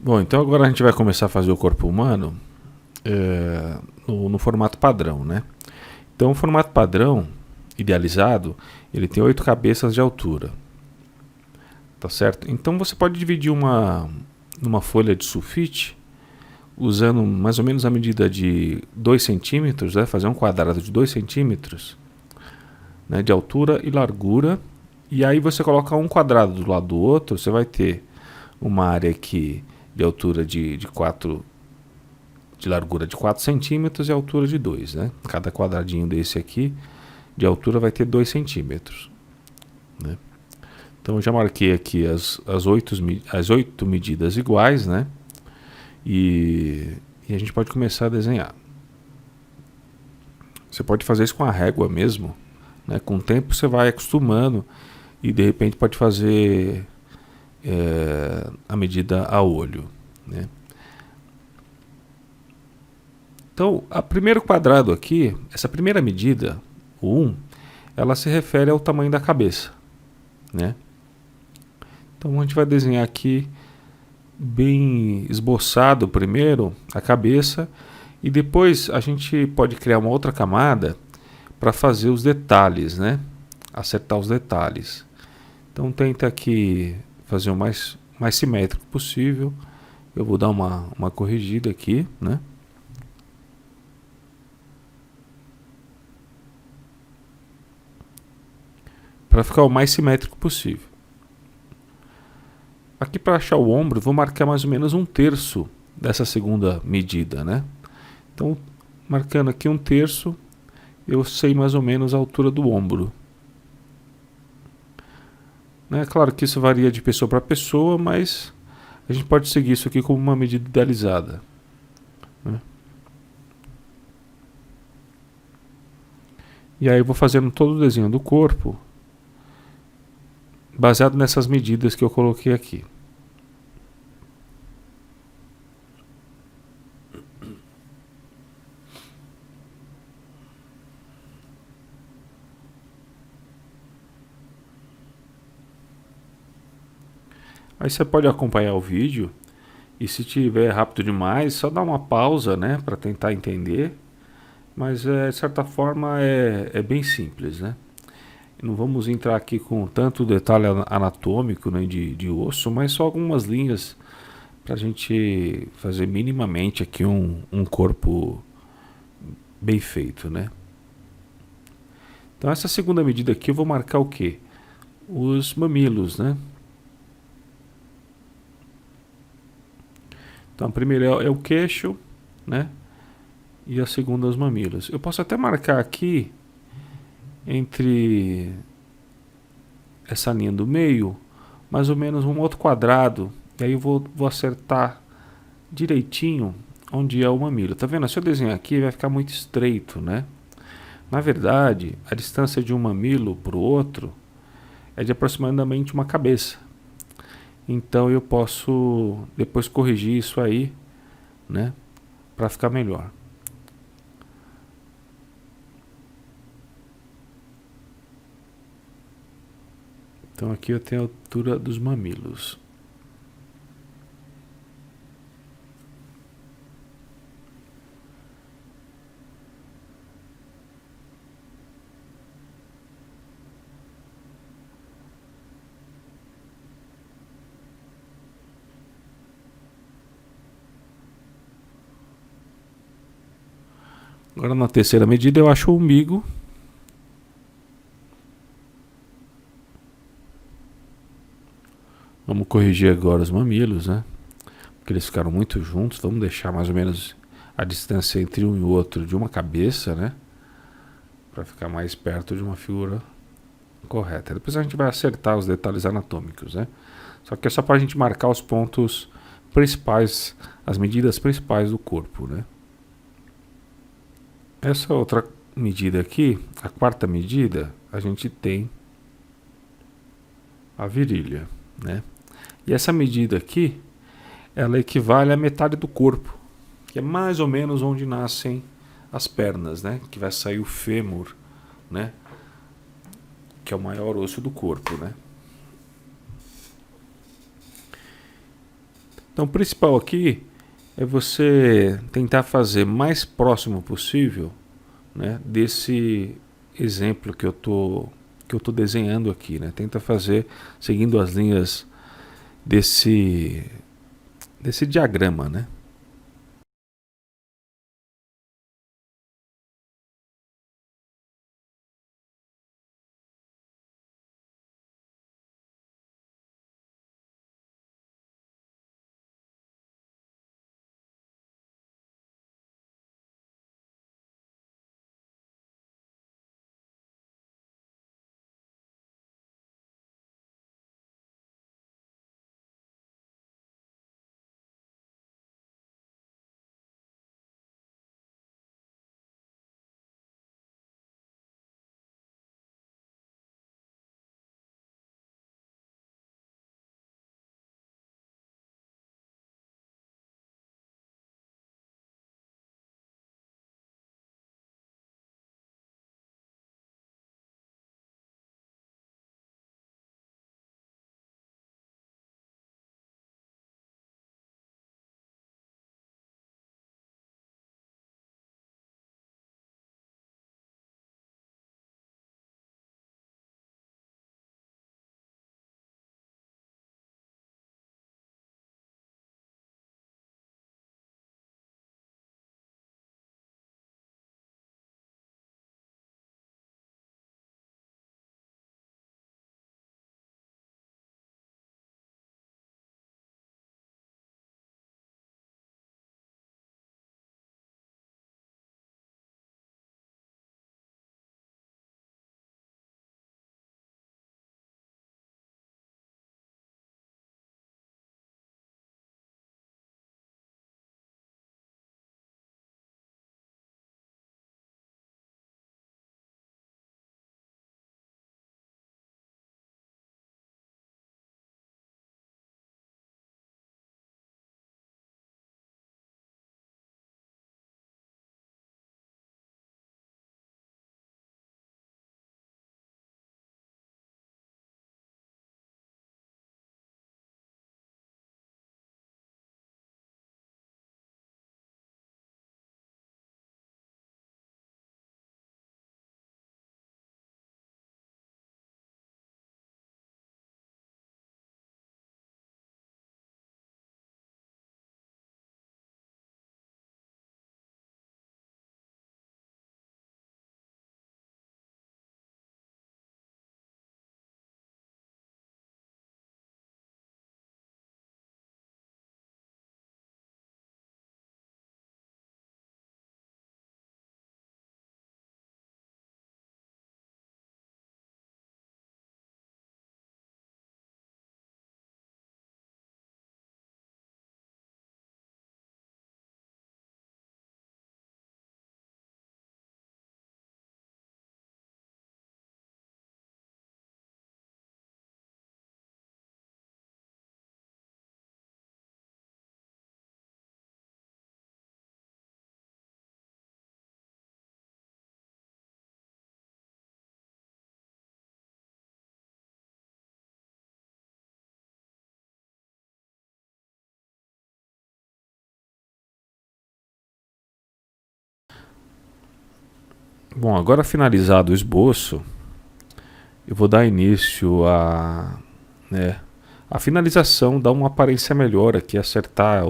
Bom, então agora a gente vai começar a fazer o corpo humano no formato padrão, né? Então o formato padrão, idealizado, ele tem 8 cabeças de altura, tá certo? Então você pode dividir numa folha de sulfite, usando mais ou menos a medida de 2 centímetros, né? Fazer um quadrado de 2 centímetros, né? De altura e largura, e aí você coloca um quadrado do lado do outro, você vai ter uma área aqui de altura de largura de 4 centímetros e altura de 2, né? Cada quadradinho desse aqui de altura vai ter 2 centímetros, né? Então eu já marquei aqui as 8 medidas iguais, né? E a gente pode começar a desenhar. Você pode fazer isso com a régua mesmo, né? Com o tempo você vai acostumando e de repente pode fazer a medida a olho, né? Então, o primeiro quadrado aqui, essa primeira medida, o 1, ela se refere ao tamanho da cabeça, né? Então a gente vai desenhar aqui bem esboçado primeiro a cabeça e depois a gente pode criar uma outra camada para fazer os detalhes, né? Acertar os detalhes. Então tenta aqui fazer o mais simétrico possível. Eu vou dar uma corrigida aqui, né? Para ficar o mais simétrico possível. Aqui para achar o ombro, vou marcar mais ou menos 1/3 dessa segunda medida, né? Então, marcando aqui 1/3, eu sei mais ou menos a altura do ombro. É claro que isso varia de pessoa para pessoa, mas a gente pode seguir isso aqui como uma medida idealizada, né? E aí eu vou fazendo todo o desenho do corpo baseado nessas medidas que eu coloquei aqui. Aí você pode acompanhar o vídeo e se tiver rápido demais, só dá uma pausa, né, para tentar entender. Mas de certa forma é bem simples, né? Não vamos entrar aqui com tanto detalhe anatômico, né, de osso, mas só algumas linhas para a gente fazer minimamente aqui um corpo bem feito, né? Então essa segunda medida aqui eu vou marcar o quê? Os mamilos, né? Então a primeira é o queixo, né? E a segunda os mamilos. Eu posso até marcar aqui entre essa linha do meio mais ou menos um outro quadrado, e aí eu vou acertar direitinho onde é o mamilo. Tá vendo? Se eu desenhar aqui vai ficar muito estreito, né? Na verdade, a distância de um mamilo para o outro é de aproximadamente uma cabeça. Então eu posso depois corrigir isso aí, né? Para ficar melhor. Então aqui eu tenho a altura dos mamilos. Agora na terceira medida eu acho o umbigo. Vamos corrigir agora os mamilos, né? Porque eles ficaram muito juntos. Vamos deixar mais ou menos a distância entre um e o outro de uma cabeça, né? Para ficar mais perto de uma figura correta. Depois a gente vai acertar os detalhes anatômicos, né? Só que é só para a gente marcar os pontos principais, as medidas principais do corpo, né? Essa outra medida aqui, a quarta medida, a gente tem a virilha, né? E essa medida aqui, ela equivale à metade do corpo, que é mais ou menos onde nascem as pernas, né? Que vai sair o fêmur, né? Que é o maior osso do corpo, né? Então, o principal aqui é você tentar fazer mais próximo possível, né, desse exemplo que eu tô desenhando aqui, né? Tenta fazer seguindo as linhas desse diagrama, né? Bom, agora finalizado o esboço, eu vou dar início né, a finalização, dar uma aparência melhor aqui, acertar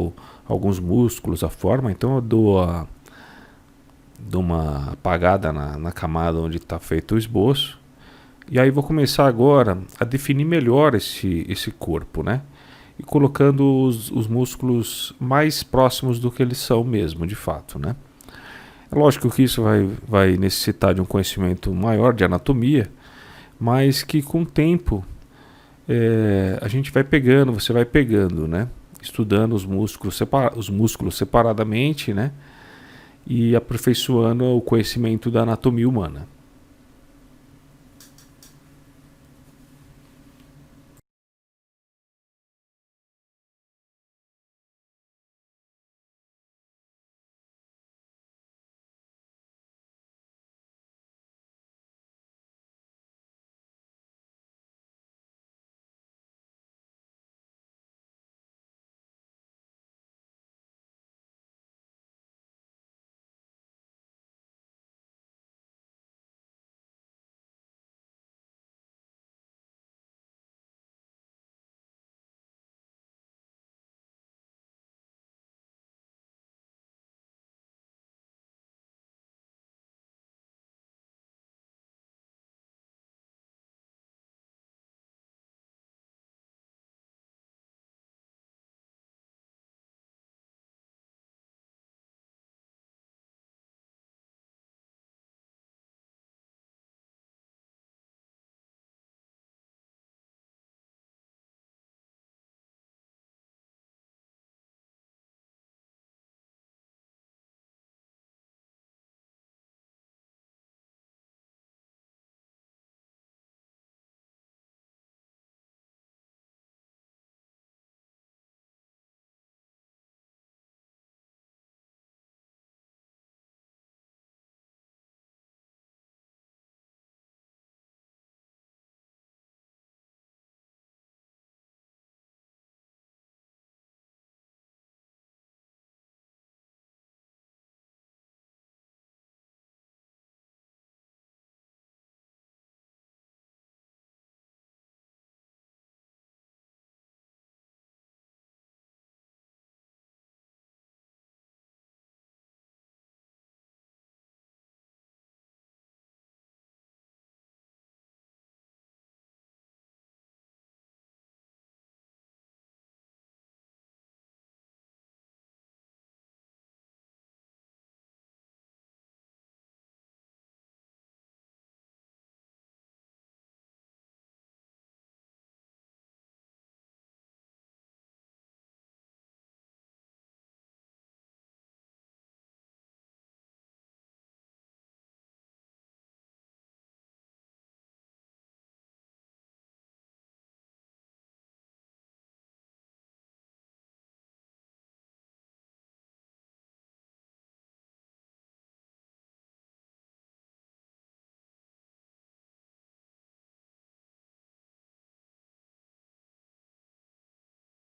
alguns músculos, a forma. Então eu dou uma apagada na camada onde está feito o esboço. E aí vou começar agora a definir melhor esse corpo, né? E colocando os músculos mais próximos do que eles são mesmo, de fato, né? É lógico que isso vai necessitar de um conhecimento maior de anatomia, mas que com o tempo a gente vai pegando, você vai pegando, né? Estudando os músculos separadamente, né? E aperfeiçoando o conhecimento da anatomia humana.